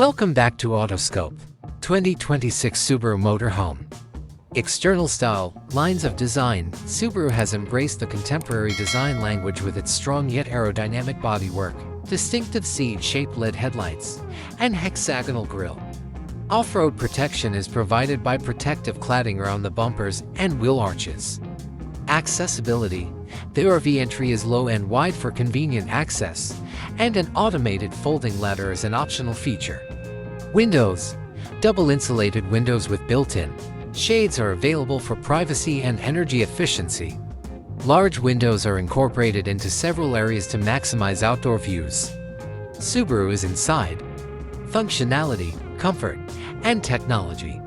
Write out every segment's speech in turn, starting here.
Welcome back to Autoscope 2026 Subaru Motorhome. External style, lines of design. Subaru has embraced the contemporary design language with its strong yet aerodynamic bodywork, distinctive seed-shaped LED headlights, and hexagonal grille. Off-road protection is provided by protective cladding around the bumpers and wheel arches. Accessibility. The RV entry is low and wide for convenient access, and an automated folding ladder is an optional feature. Windows. Double-insulated windows with built-in shades are available for privacy and energy efficiency. Large windows are incorporated into several areas to maximize outdoor views. Subaru is inside. Functionality, comfort, and technology.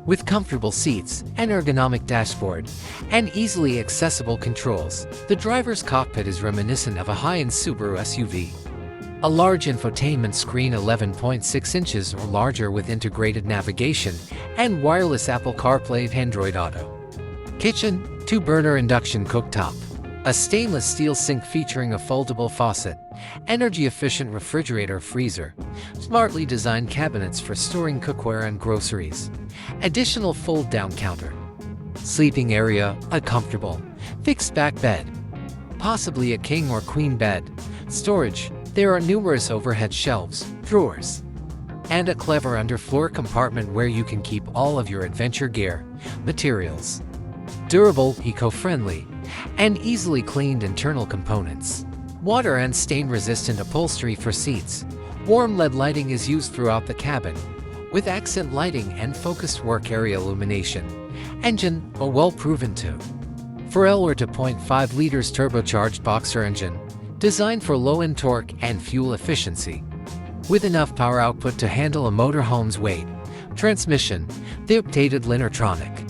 With comfortable seats, an ergonomic dashboard, and easily accessible controls, the driver's cockpit is reminiscent of a high-end Subaru SUV. A large infotainment screen 11.6 inches or larger with integrated navigation and wireless Apple CarPlay and Android Auto. Kitchen, 2-burner induction cooktop. A stainless steel sink featuring a foldable faucet, energy-efficient refrigerator freezer, smartly designed cabinets for storing cookware and groceries, additional fold-down counter. Sleeping area, a comfortable, fixed-back bed, possibly a king or queen bed. Storage, there are numerous overhead shelves, drawers, and a clever underfloor compartment where you can keep all of your adventure gear. Materials. Durable, eco-friendly, and easily cleaned internal components. Water and stain-resistant upholstery for seats. Warm LED lighting is used throughout the cabin, with accent lighting and focused work area illumination. Engine, a well-proven 2.4L or 2.5 liters turbocharged boxer engine, designed for low-end torque and fuel efficiency, with enough power output to handle a motorhome's weight. Transmission, the updated Lineartronic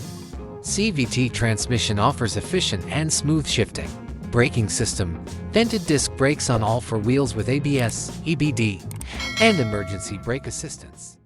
CVT transmission offers efficient and smooth shifting. Braking system, vented disc brakes on all 4 wheels with ABS, EBD, and emergency brake assistance.